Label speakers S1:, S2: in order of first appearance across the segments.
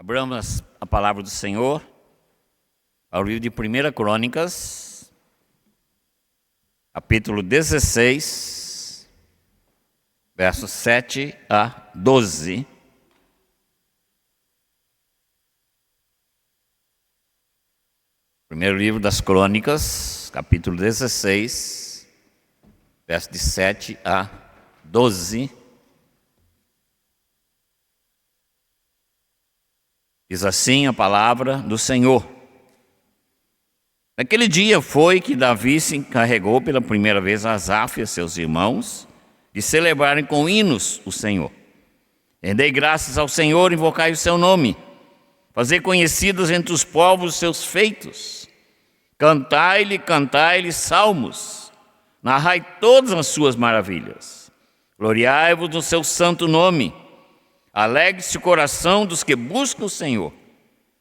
S1: Abramos a palavra do Senhor ao livro de 1 Crônicas, capítulo 16, versos 7 a 12. Primeiro livro das Crônicas, capítulo 16, versos de 7 a 12. Diz assim a palavra do Senhor. Naquele dia foi que Davi se encarregou pela primeira vez a Asaf e a seus irmãos de celebrarem com hinos o Senhor. Rendei graças ao Senhor, invocai o seu nome. Fazei conhecidos entre os povos os seus feitos. Cantai-lhe salmos. Narrai todas as suas maravilhas. Gloriai-vos no seu santo nome. Alegre-se o coração dos que buscam o Senhor.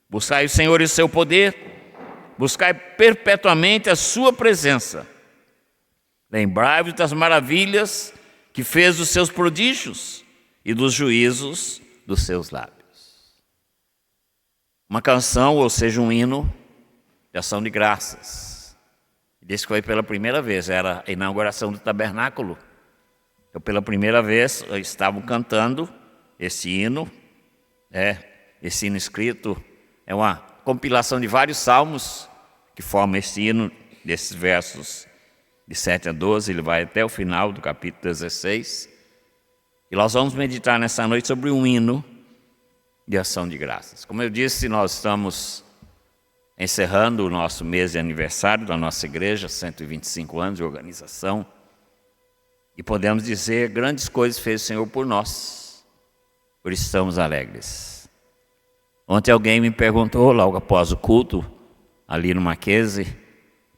S1: Buscai o Senhor e o seu poder. Buscai perpetuamente a sua presença. Lembrai-vos das maravilhas que fez dos seus prodígios e dos juízos dos seus lábios. Uma canção, ou seja, um hino de ação de graças. Diz que foi pela primeira vez, era a inauguração do tabernáculo. Então, pela primeira vez, estavam cantando esse hino escrito, é uma compilação de vários salmos que formam esse hino, desses versos de 7 a 12, ele vai até o final do capítulo 16. E nós vamos meditar nessa noite sobre um hino de ação de graças. Como eu disse, nós estamos encerrando o nosso mês de aniversário da nossa igreja, 125 anos de organização, e podemos dizer, grandes coisas fez o Senhor por nós. Por isso estamos alegres. Ontem alguém me perguntou, logo após o culto, ali no Mackenzie,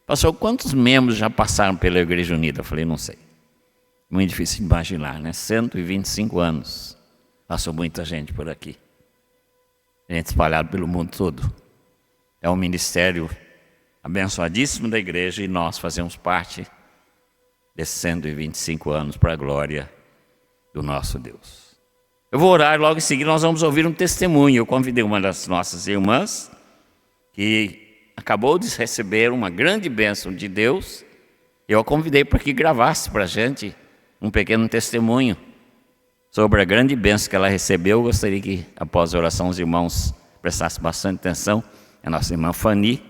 S1: pastor, quantos membros já passaram pela Igreja Unida? Eu falei, não sei. Muito difícil de imaginar, né? 125 anos. Passou muita gente por aqui. Gente espalhada pelo mundo todo. É um ministério abençoadíssimo da igreja e nós fazemos parte desses 125 anos para a glória do nosso Deus. Eu vou orar, logo em seguida nós vamos ouvir um testemunho. Eu convidei uma das nossas irmãs, que acabou de receber uma grande bênção de Deus. Eu a convidei para que gravasse para a gente um pequeno testemunho sobre a grande bênção que ela recebeu. Eu gostaria que, após a oração, os irmãos prestassem bastante atenção. A nossa irmã Fanny,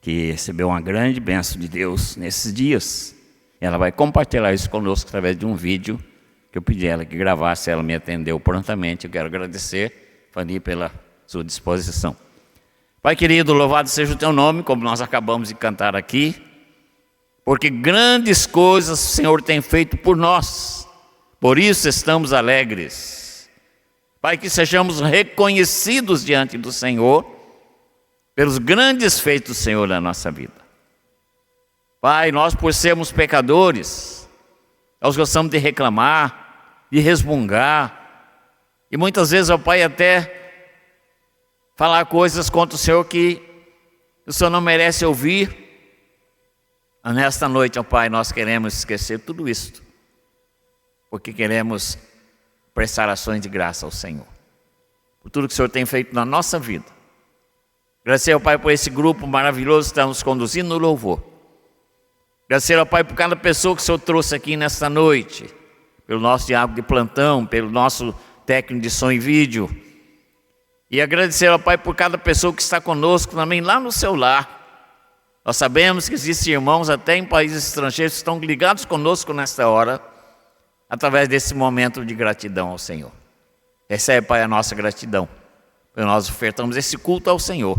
S1: que recebeu uma grande bênção de Deus nesses dias. Ela vai compartilhar isso conosco através de um vídeo que eu pedi a ela que gravasse, ela me atendeu prontamente. Eu quero agradecer, Fanny, pela sua disposição. Pai querido, louvado seja o teu nome, como nós acabamos de cantar aqui, porque grandes coisas o Senhor tem feito por nós, por isso estamos alegres. Pai, que sejamos reconhecidos diante do Senhor, pelos grandes feitos do Senhor na nossa vida. Pai, nós por sermos pecadores, nós gostamos de reclamar, de resmungar, e muitas vezes, ó Pai, até falar coisas contra o Senhor que o Senhor não merece ouvir. Mas nesta noite, ó Pai, nós queremos esquecer tudo isso, porque queremos prestar ações de graça ao Senhor, por tudo que o Senhor tem feito na nossa vida. Agradecer ao Pai por esse grupo maravilhoso que está nos conduzindo no louvor. Agradecer ao Pai por cada pessoa que o Senhor trouxe aqui nesta noite, pelo nosso diácono de plantão, pelo nosso técnico de som e vídeo. E agradecer ao Pai por cada pessoa que está conosco também lá no seu lar. Nós sabemos que existem irmãos até em países estrangeiros que estão ligados conosco nesta hora, através desse momento de gratidão ao Senhor. Recebe, Pai, a nossa gratidão. Nós ofertamos esse culto ao Senhor,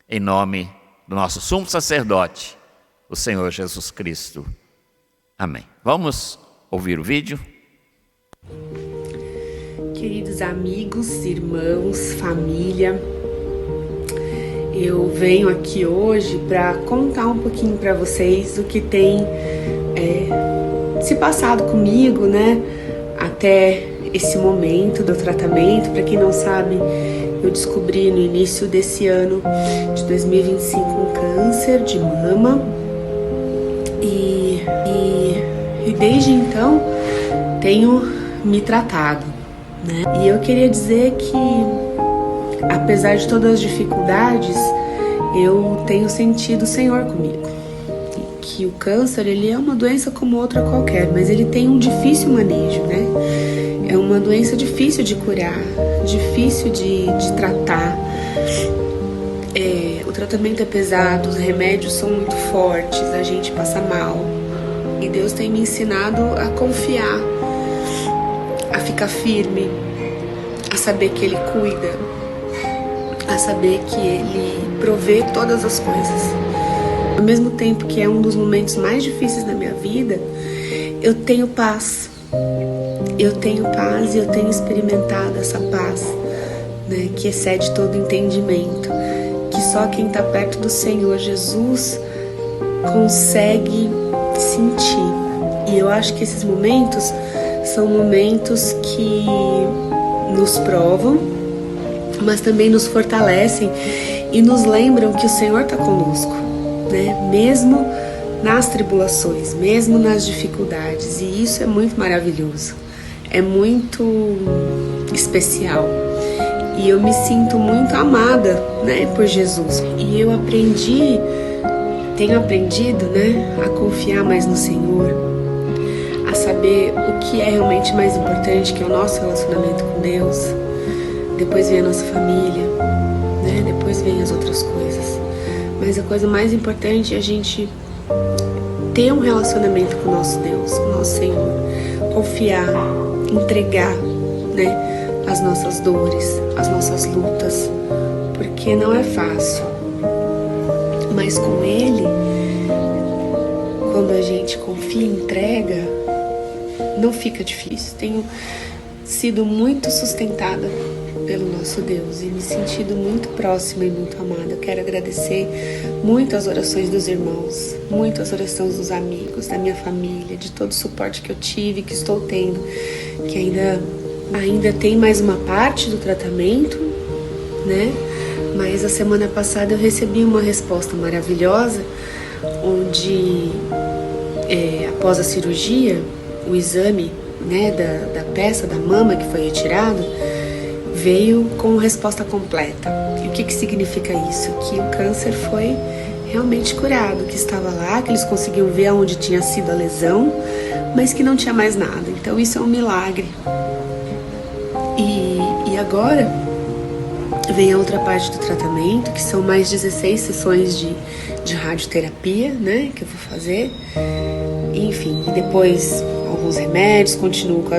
S1: em nome do nosso sumo sacerdote, o Senhor Jesus Cristo. Amém. Vamos ouvir o vídeo?
S2: Queridos amigos, irmãos, família, eu venho aqui hoje para contar um pouquinho para vocês o que tem se passado comigo, né? Até esse momento do tratamento. Para quem não sabe, eu descobri no início desse ano de 2025 um câncer de mama e desde então tenho me tratado, né? E eu queria dizer que a apesar de todas as dificuldades, eu tenho sentido o Senhor comigo. E que o câncer, ele é uma doença como outra qualquer, mas ele tem um difícil manejo, né? É uma doença difícil de curar, difícil de tratar. O tratamento é pesado, os remédios são muito fortes, a gente passa mal. E Deus tem me ensinado a confiar, a ficar firme, a saber que Ele cuida, a saber que Ele provê todas as coisas. Ao mesmo tempo que é um dos momentos mais difíceis da minha vida, eu tenho paz. Eu tenho paz e eu tenho experimentado essa paz, né, que excede todo entendimento, que só quem está perto do Senhor Jesus consegue sentir. E eu acho que esses momentos são momentos que nos provam, mas também nos fortalecem e nos lembram que o Senhor está conosco, né? Mesmo nas tribulações, mesmo nas dificuldades. E isso é muito maravilhoso, é muito especial. E eu me sinto muito amada, né, por Jesus. E eu tenho aprendido, né, a confiar mais no Senhor, a saber o que é realmente mais importante, que é o nosso relacionamento com Deus. Depois vem a nossa família, né, depois vem as outras coisas. Mas a coisa mais importante é a gente ter um relacionamento com o nosso Deus, com o nosso Senhor. Confiar, entregar, né, as nossas dores, as nossas lutas, porque não é fácil. Mas com Ele, quando a gente confia e entrega, não fica difícil. Tenho sido muito sustentada pelo nosso Deus e me sentido muito próxima e muito amada. Eu quero agradecer muito as orações dos irmãos, muito as orações dos amigos, da minha família, de todo o suporte que eu tive, que estou tendo, que ainda tem mais uma parte do tratamento, né? Mas a semana passada eu recebi uma resposta maravilhosa, onde após a cirurgia, o exame, né, da peça da mama que foi retirado, veio com resposta completa. E o que significa isso? Que o câncer foi realmente curado, que estava lá, que eles conseguiam ver onde tinha sido a lesão, mas que não tinha mais nada. Então isso é um milagre. E agora vem a outra parte do tratamento, que são mais 16 sessões de radioterapia, né, que eu vou fazer. Enfim, e depois alguns remédios, continuo com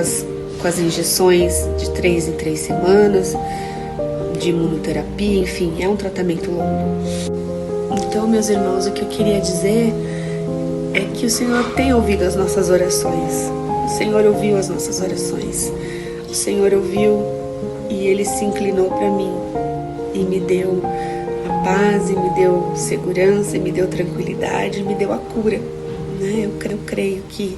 S2: as injeções de 3 em 3 semanas, de imunoterapia, enfim, é um tratamento longo. Então, meus irmãos, o que eu queria dizer é que o Senhor tem ouvido as nossas orações. O Senhor ouviu as nossas orações. O Senhor ouviu e Ele se inclinou para mim e me deu a paz, e me deu segurança, e me deu tranquilidade, e me deu a cura, né? Eu creio que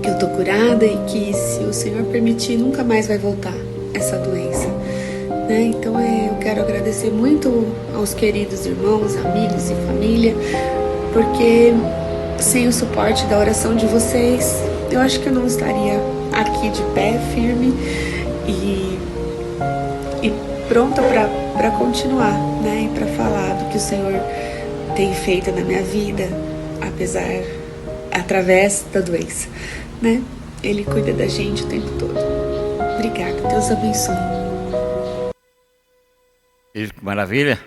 S2: eu estou curada e que, se o Senhor permitir, nunca mais vai voltar essa doença, né? Então eu quero agradecer muito aos queridos irmãos, amigos e família, porque sem o suporte da oração de vocês, eu acho que eu não estaria aqui de pé, firme e pronta para continuar, né? E para falar do que o Senhor tem feito na minha vida, através da doença, né? Ele cuida da gente o tempo todo. Obrigada, Deus abençoe.
S1: Que maravilha!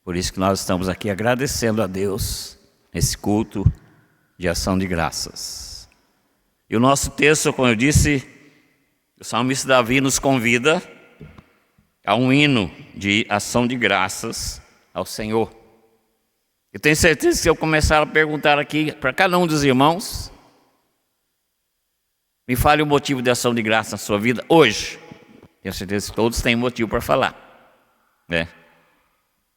S1: Por isso que nós estamos aqui agradecendo a Deus nesse culto de ação de graças. E o nosso texto, como eu disse, o salmista Davi nos convida a um hino de ação de graças ao Senhor. Eu tenho certeza que se eu começar a perguntar aqui para cada um dos irmãos, me fale o motivo de ação de graça na sua vida hoje. Tenho certeza que todos têm motivo para falar, né?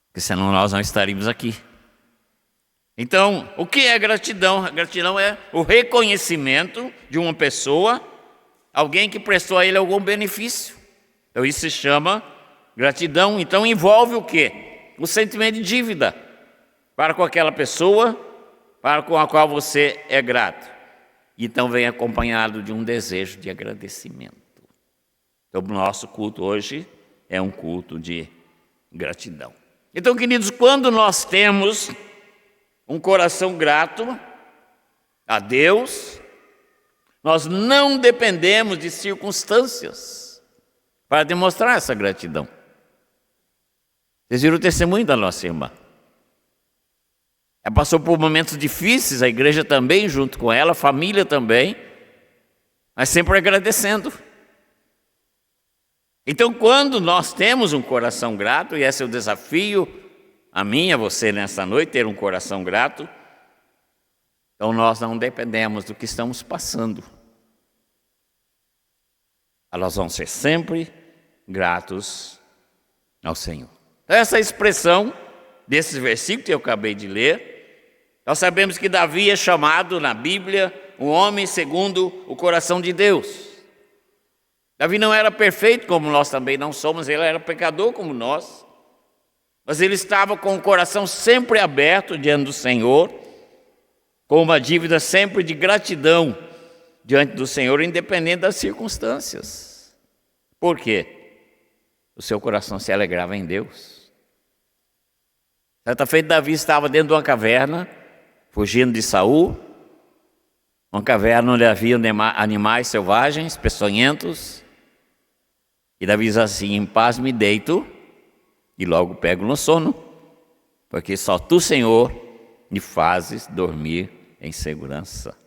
S1: Porque senão nós não estaríamos aqui. Então, o que é gratidão? A gratidão é o reconhecimento de uma pessoa, alguém que prestou a ele algum benefício. Então isso se chama gratidão. Então envolve o quê? O sentimento de dívida para com aquela pessoa para com a qual você é grato. Então vem acompanhado de um desejo de agradecimento. Então o nosso culto hoje é um culto de gratidão. Então, queridos, quando nós temos um coração grato a Deus, nós não dependemos de circunstâncias para demonstrar essa gratidão. Vocês viram o testemunho da nossa irmã? Ela passou por momentos difíceis, a igreja também, junto com ela, a família também, mas sempre agradecendo. Então, quando nós temos um coração grato, e esse é o desafio a mim e a você nessa noite, ter um coração grato, então nós não dependemos do que estamos passando. Nós vamos ser sempre gratos ao Senhor. Então, essa expressão desses versículos que eu acabei de ler, nós sabemos que Davi é chamado na Bíblia um homem segundo o coração de Deus. Davi não era perfeito como nós também não somos, ele era pecador como nós, mas ele estava com o coração sempre aberto diante do Senhor, com uma dívida sempre de gratidão diante do Senhor, independente das circunstâncias. Por quê? O seu coração se alegrava em Deus. Certa feita, Davi estava dentro de uma caverna, fugindo de Saul, uma caverna onde havia animais selvagens, peçonhentos, e Davi diz assim: em paz me deito e logo pego no sono, porque só tu, Senhor, me fazes dormir em segurança.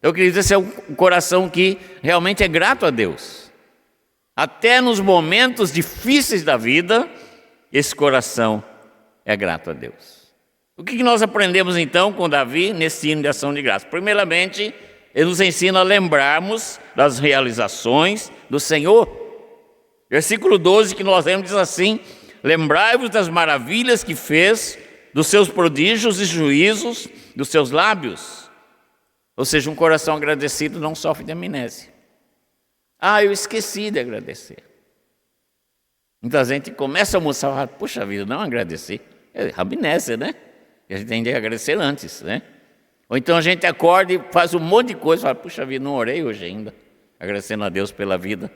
S1: Eu queria dizer, esse é um coração que realmente é grato a Deus. Até nos momentos difíceis da vida, esse coração é grato a Deus. O que nós aprendemos então com Davi nesse hino de ação de graça? Primeiramente, ele nos ensina a lembrarmos das realizações do Senhor. Versículo 12 que nós lemos diz assim: lembrai-vos das maravilhas que fez, dos seus prodígios e juízos dos seus lábios. Ou seja, um coração agradecido não sofre de amnésia. Eu esqueci de agradecer. Muita gente começa a almoçar e fala: puxa vida, não agradeci. É amnésia, né? E a gente tem que agradecer antes, né? Ou então a gente acorda e faz um monte de coisa e fala: puxa vida, não orei hoje ainda, agradecendo a Deus pela vida.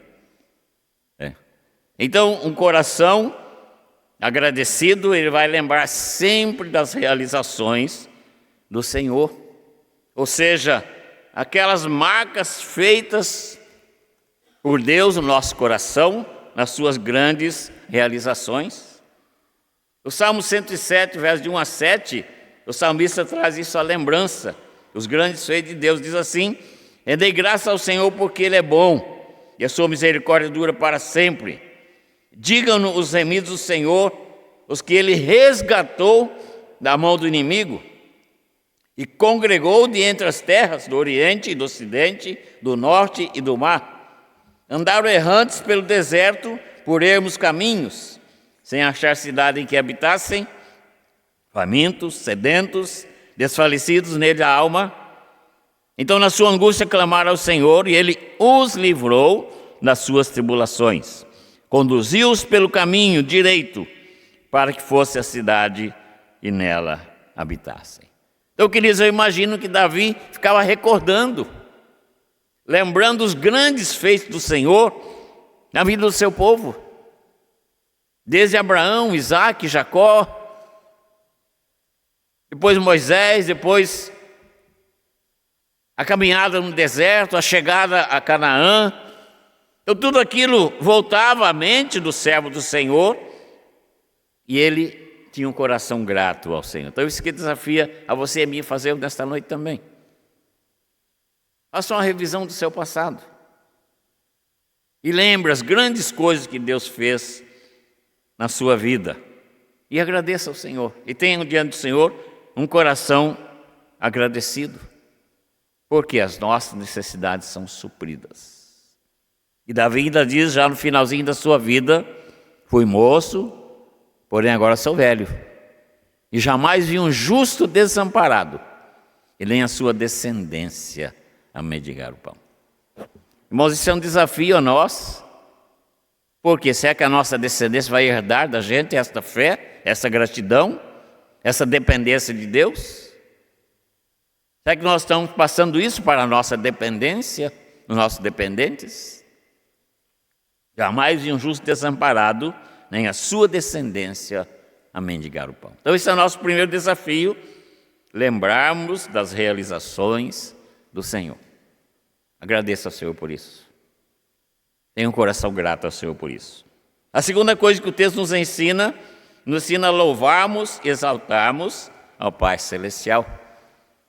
S1: Então, um coração agradecido, ele vai lembrar sempre das realizações do Senhor. Ou seja, aquelas marcas feitas por Deus no nosso coração, nas suas grandes realizações. O Salmo 107, versos de 1 a 7, o salmista traz isso à lembrança. Os grandes feitos de Deus, diz assim: rendei graça ao Senhor porque Ele é bom, e a sua misericórdia dura para sempre. Digam-no os remidos do Senhor, os que Ele resgatou da mão do inimigo, e congregou de entre as terras do Oriente e do Ocidente, do Norte e do mar. Andaram errantes pelo deserto, por ermos caminhos, sem achar cidade em que habitassem, famintos, sedentos, desfalecidos nele a alma. Então, na sua angústia, clamaram ao Senhor, e Ele os livrou das suas tribulações. Conduziu-os pelo caminho direito, para que fosse a cidade e nela habitassem. Então, queridos, eu imagino que Davi ficava recordando, lembrando os grandes feitos do Senhor na vida do seu povo. Desde Abraão, Isaac, Jacó, depois Moisés, depois a caminhada no deserto, a chegada a Canaã. Então tudo aquilo voltava à mente do servo do Senhor e ele tinha um coração grato ao Senhor. Então isso que desafia a você e a mim fazer nesta noite também. Faça uma revisão do seu passado e lembre as grandes coisas que Deus fez na sua vida e agradeça ao Senhor. E tenha diante do Senhor um coração agradecido, porque as nossas necessidades são supridas. E Davi ainda diz, já no finalzinho da sua vida: fui moço, porém agora sou velho, e jamais vi um justo desamparado, e nem a sua descendência a mendigar o pão. Irmãos, isso é um desafio a nós, porque será que a nossa descendência vai herdar da gente esta fé, essa gratidão, essa dependência de Deus? Será que nós estamos passando isso para a nossa dependência, os nossos dependentes? Jamais vi um justo desamparado, nem a sua descendência a mendigar o pão. Então esse é o nosso primeiro desafio, lembrarmos das realizações do Senhor. Agradeça ao Senhor por isso. Tenha um coração grato ao Senhor por isso. A segunda coisa que o texto nos ensina a louvarmos e exaltarmos ao Pai Celestial.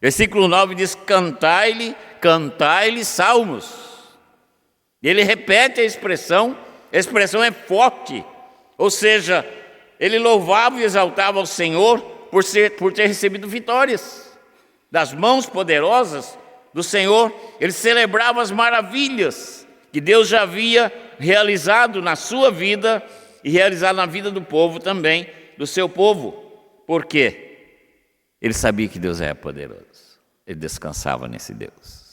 S1: Versículo 9 diz: cantai-lhe salmos. E ele repete a expressão é forte, ou seja, ele louvava e exaltava ao Senhor por ter recebido vitórias das mãos poderosas do Senhor. Ele celebrava as maravilhas que Deus já havia realizado na sua vida e realizado na vida do povo também, do seu povo. Por quê? Ele sabia que Deus era poderoso. Ele descansava nesse Deus.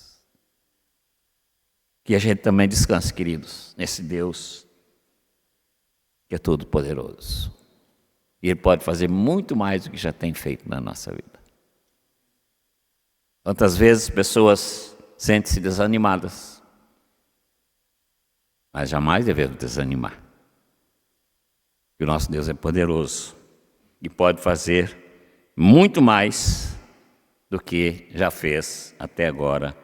S1: Que a gente também descanse, queridos, nesse Deus que é todo poderoso. E Ele pode fazer muito mais do que já tem feito na nossa vida. Quantas vezes pessoas sentem-se desanimadas, mas jamais devemos desanimar. Que o nosso Deus é poderoso e pode fazer muito mais do que já fez até agora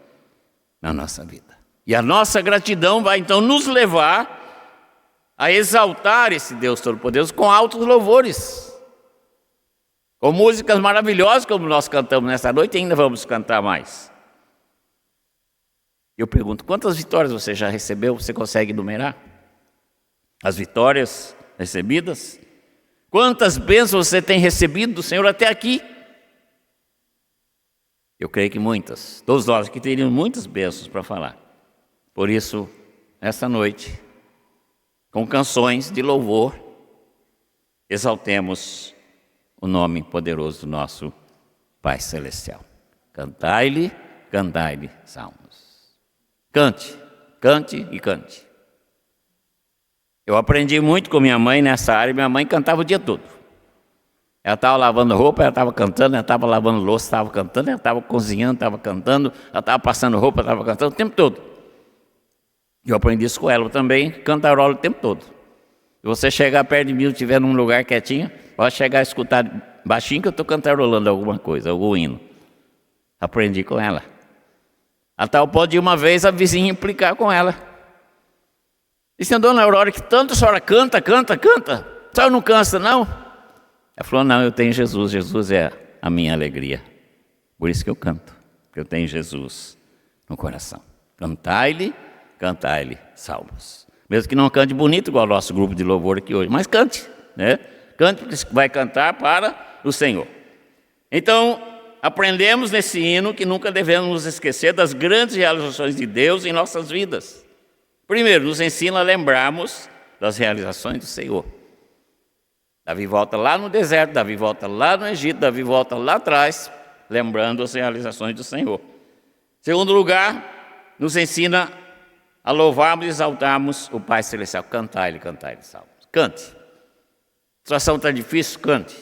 S1: na nossa vida. E a nossa gratidão vai então nos levar a exaltar esse Deus Todo-Poderoso com altos louvores, com músicas maravilhosas como nós cantamos nessa noite e ainda vamos cantar mais. Eu pergunto, quantas vitórias você já recebeu? Você consegue enumerar as vitórias recebidas? Quantas bênçãos você tem recebido do Senhor até aqui? Eu creio que muitas. Todos nós aqui teríamos muitas bênçãos para falar. Por isso, esta noite, com canções de louvor, exaltemos o nome poderoso do nosso Pai Celestial. Cantai-lhe salmos. Cante e cante. Eu aprendi muito com minha mãe nessa área. Minha mãe cantava o dia todo. Ela estava lavando roupa, ela estava cantando, ela estava lavando louça, estava cantando, ela estava cozinhando, estava cantando, ela estava passando roupa, estava cantando o tempo todo. Eu aprendi isso com ela também, cantarola o tempo todo. Se você chegar perto de mim e estiver num lugar quietinho, pode chegar a escutar baixinho que eu estou cantarolando alguma coisa, algum hino. Aprendi com ela. A tal ponto de uma vez a vizinha implicar com ela. Disse, dona Aurora, que tanto a senhora canta. A senhora não cansa, não? Ela falou, não, eu tenho Jesus. Jesus é a minha alegria. Por isso que eu canto. Porque eu tenho Jesus no coração. Cantai-lhe salmos. Mesmo que não cante bonito igual o nosso grupo de louvor aqui hoje. Mas cante, né? Cante porque vai cantar para o Senhor. Então, aprendemos nesse hino que nunca devemos nos esquecer das grandes realizações de Deus em nossas vidas. Primeiro, nos ensina a lembrarmos das realizações do Senhor. Davi volta lá no deserto, Davi volta lá no Egito, Davi volta lá atrás, lembrando as realizações do Senhor. Segundo lugar, nos ensina a louvarmos e exaltarmos o Pai Celestial. Cantai-lhe salmos. Cante. A situação está difícil, cante.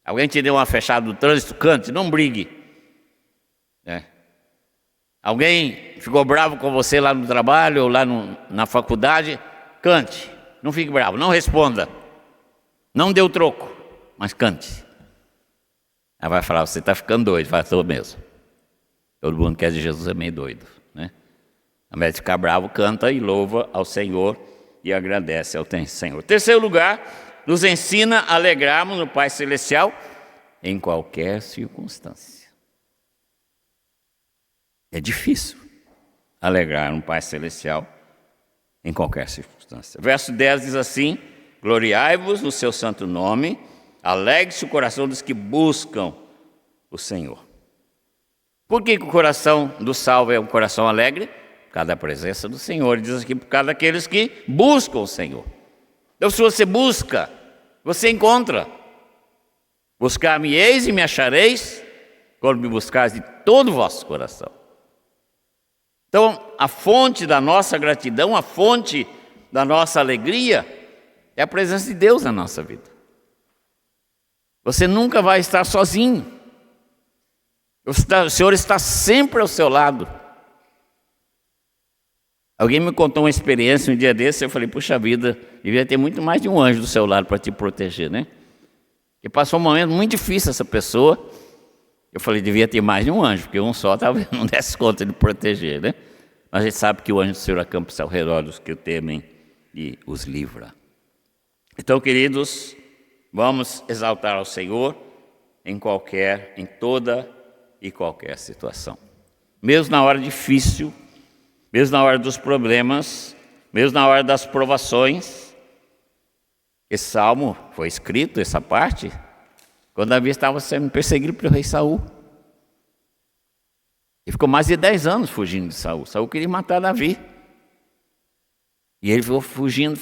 S1: Alguém te deu uma fechada no trânsito, cante, não brigue. Alguém ficou bravo com você lá no trabalho ou lá na faculdade, cante. Não fique bravo, não responda. Não dê o troco, mas cante. Ela vai falar, você está ficando doido. Vai, estou mesmo. Todo mundo que é de Jesus é meio doido, né? Ao invés de ficar bravo, canta e louva ao Senhor e agradece ao Senhor. Terceiro lugar, nos ensina a alegrarmos no Pai Celestial em qualquer circunstância. É difícil alegrar no Pai Celestial em qualquer circunstância. Verso 10 diz assim, gloriai-vos no seu santo nome, alegre-se o coração dos que buscam o Senhor. Por que o coração do salvo é um coração alegre? Por causa da presença do Senhor. Ele diz aqui, por causa daqueles que buscam o Senhor. Então, se você busca, você encontra. Buscar-me-eis e me achareis, quando me buscares de todo o vosso coração. Então, a fonte da nossa gratidão, a fonte da nossa alegria, é a presença de Deus na nossa vida. Você nunca vai estar sozinho. O Senhor está sempre ao seu lado. Alguém me contou uma experiência um dia desse, eu falei, puxa vida, devia ter muito mais de um anjo do seu lado para te proteger, né? E passou um momento muito difícil essa pessoa. Eu falei, devia ter mais de um anjo, porque um só talvez não desse conta de proteger, né? Mas a gente sabe que o anjo do Senhor acampa-se ao redor dos que o temem e os livra. Então, queridos, vamos exaltar ao Senhor em toda e qualquer situação. Mesmo na hora difícil, mesmo na hora dos problemas, mesmo na hora das provações. Esse salmo foi escrito, essa parte, quando Davi estava sendo perseguido pelo rei Saul. Ele ficou mais de 10 anos fugindo de Saul. Saul queria matar Davi. E ele ficou fugindo.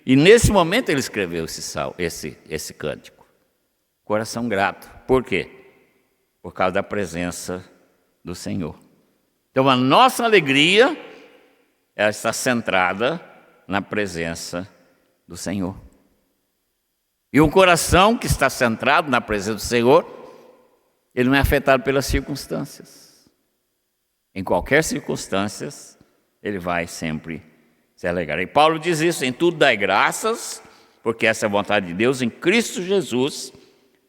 S1: E nesse momento ele escreveu esse cântico. Coração grato. Por quê? Por causa da presença do Senhor. Então a nossa alegria, ela está centrada na presença do Senhor. E um coração que está centrado na presença do Senhor, ele não é afetado pelas circunstâncias. Em qualquer circunstância, ele vai sempre se alegrar. E Paulo diz isso, em tudo dai graças, porque essa é a vontade de Deus em Cristo Jesus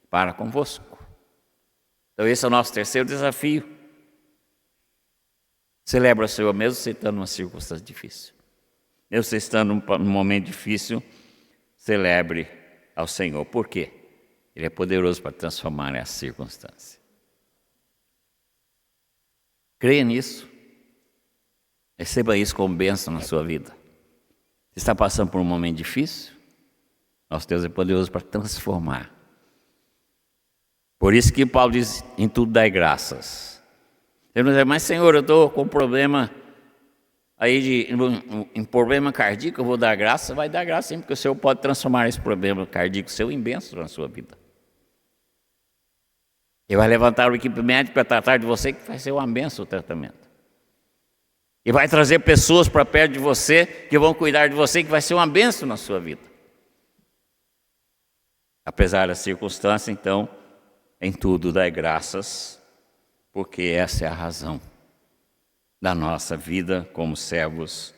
S1: para convosco. Então esse é o nosso terceiro desafio. Celebra o Senhor mesmo você estando numa circunstância difícil. Mesmo você estando num momento difícil, celebre ao Senhor. Por quê? Ele é poderoso para transformar essa circunstância. Creia nisso. Receba isso como bênção na sua vida. Você está passando por um momento difícil? Nosso Deus é poderoso para transformar. Por isso que Paulo diz, em tudo dai graças. Ele não diz, mas Senhor, eu estou com um problema aí em problema cardíaco, eu vou dar graça. Vai dar graça sim, porque o Senhor pode transformar esse problema cardíaco seu em bênção na sua vida. Ele vai levantar uma equipe médica para tratar de você, que vai ser uma bênção o tratamento. E vai trazer pessoas para perto de você, que vão cuidar de você, que vai ser uma bênção na sua vida. Apesar da circunstância, então, em tudo dai graças, porque essa é a razão da nossa vida como servos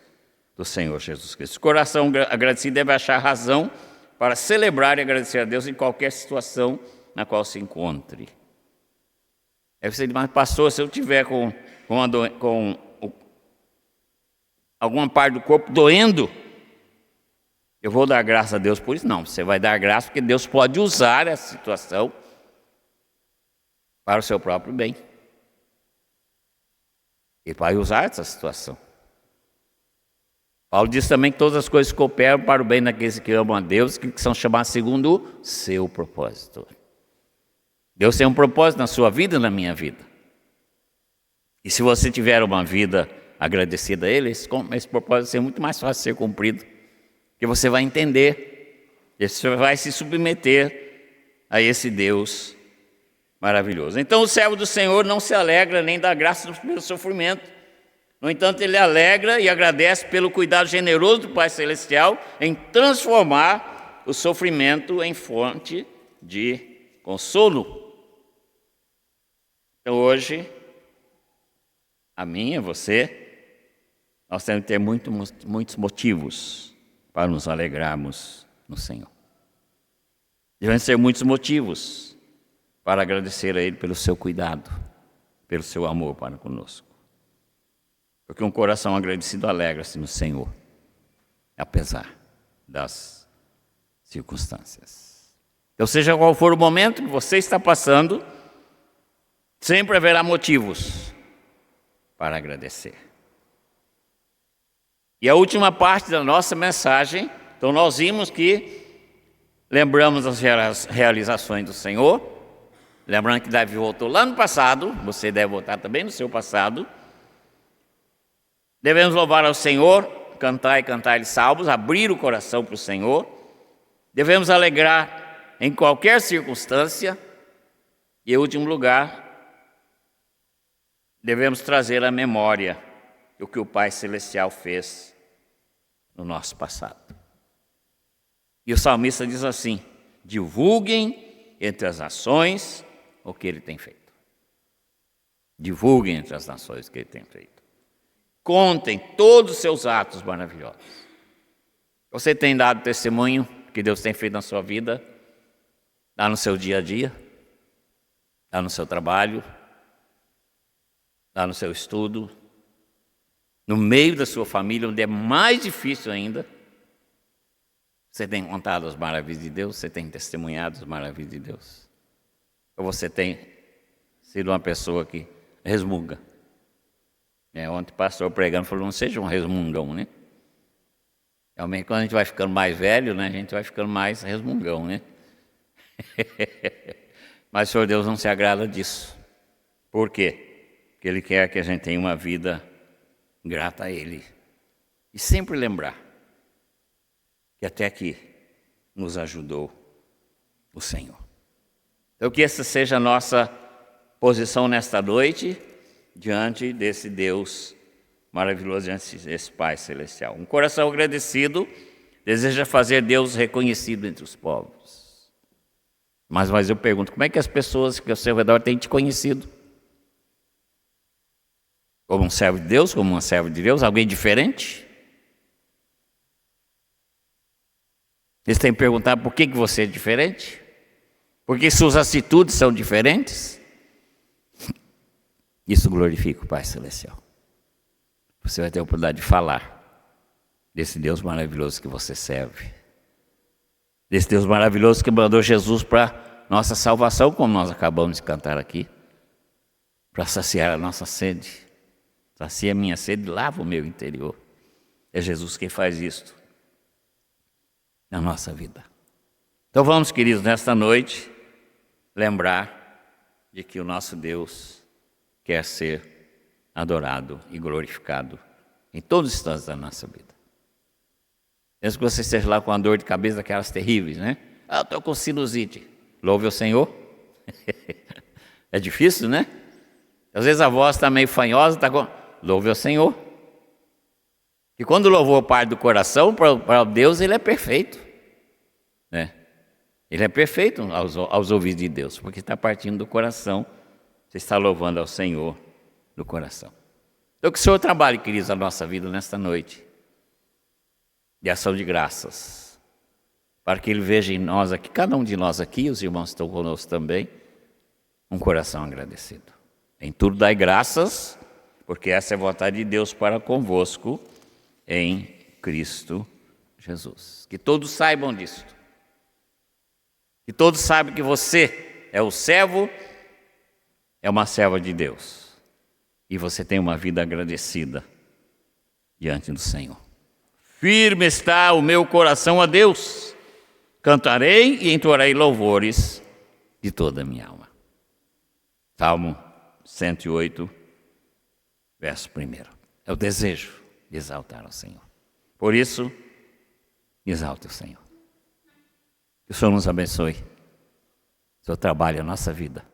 S1: do Senhor Jesus Cristo. O coração agradecido deve achar razão para celebrar e agradecer a Deus em qualquer situação na qual se encontre. Aí você diz, mas pastor, se eu tiver com alguma parte do corpo doendo, eu vou dar graças a Deus por isso? Não, você vai dar graça porque Deus pode usar essa situação para o seu próprio bem. Ele vai usar essa situação. Paulo diz também que todas as coisas cooperam para o bem daqueles que amam a Deus, que são chamados segundo o seu propósito. Deus tem um propósito na sua vida e na minha vida. E se você tiver uma vida agradecida a Ele, esse propósito vai ser muito mais fácil de ser cumprido. Porque você vai entender, você vai se submeter a esse Deus maravilhoso. Então o servo do Senhor não se alegra nem dá graça pelo sofrimento. No entanto, ele alegra e agradece pelo cuidado generoso do Pai Celestial em transformar o sofrimento em fonte de consolo. Então hoje, a mim e você, nós temos que ter muitos motivos para nos alegrarmos no Senhor. Devem ser muitos motivos para agradecer a Ele pelo seu cuidado, pelo seu amor para conosco. Porque um coração agradecido alegra-se no Senhor, apesar das circunstâncias. Então, seja qual for o momento que você está passando, sempre haverá motivos para agradecer. E a última parte da nossa mensagem, então nós vimos que lembramos as realizações do Senhor, lembrando que Davi voltou lá no passado, você deve voltar também no seu passado. Devemos louvar ao Senhor, cantar e cantar-lhe salmos, abrir o coração para o Senhor. Devemos alegrar em qualquer circunstância. E, em último lugar, devemos trazer à memória o que o Pai Celestial fez no nosso passado. E o salmista diz assim: divulguem entre as nações o que Ele tem feito. Divulguem entre as nações o que Ele tem feito. Contem todos os seus atos maravilhosos. Você tem dado testemunho que Deus tem feito na sua vida, lá no seu dia a dia, lá no seu trabalho, lá no seu estudo, no meio da sua família, onde é mais difícil ainda. Você tem contado as maravilhas de Deus? Você tem testemunhado as maravilhas de Deus? Ou você tem sido uma pessoa que resmunga? Ontem o pastor pregando falou, não seja um resmungão, né? Realmente, quando a gente vai ficando mais velho, né, a gente vai ficando mais resmungão, né? Mas o Senhor Deus não se agrada disso. Por quê? Porque Ele quer que a gente tenha uma vida grata a Ele. E sempre lembrar que até aqui nos ajudou o Senhor. Então que essa seja a nossa posição nesta noite, diante desse Deus maravilhoso, diante desse Pai Celestial. Um coração agradecido deseja fazer Deus reconhecido entre os povos. Mas eu pergunto, como é que as pessoas que ao seu redor têm te conhecido? Como um servo de Deus, como uma serva de Deus, alguém diferente? Eles têm perguntado por que você é diferente? Por que suas atitudes são diferentes? Isso glorifica o Pai Celestial. Você vai ter a oportunidade de falar desse Deus maravilhoso que você serve. Desse Deus maravilhoso que mandou Jesus para nossa salvação, como nós acabamos de cantar aqui. Para saciar a nossa sede. Sacia a minha sede, lava o meu interior. É Jesus quem faz isto na nossa vida. Então vamos, queridos, nesta noite, lembrar de que o nosso Deus quer ser adorado e glorificado em todos os instantes da nossa vida. Mesmo que você esteja lá com uma dor de cabeça daquelas terríveis, né? Eu estou com sinusite. Louve o Senhor. É difícil, né? Às vezes a voz está meio fanhosa, louve o Senhor. E quando o louvor parte do coração, para Deus ele é perfeito. Né? Ele é perfeito aos ouvidos de Deus, porque está partindo do coração. Você está louvando ao Senhor do coração. Então que o Senhor trabalhe, queridos, a nossa vida nesta noite. De ação de graças. Para que Ele veja em nós aqui, cada um de nós aqui, os irmãos estão conosco também, um coração agradecido. Em tudo dai graças, porque essa é a vontade de Deus para convosco em Cristo Jesus. Que todos saibam disso. Que todos saibam que você é o servo, é uma serva de Deus. E você tem uma vida agradecida diante do Senhor. Firme está o meu coração a Deus. Cantarei e entoarei louvores de toda a minha alma. Salmo 108, verso 1. É o desejo de exaltar ao Senhor. Por isso, exalte o Senhor. Que o Senhor nos abençoe. Que o Senhor trabalhe a nossa vida.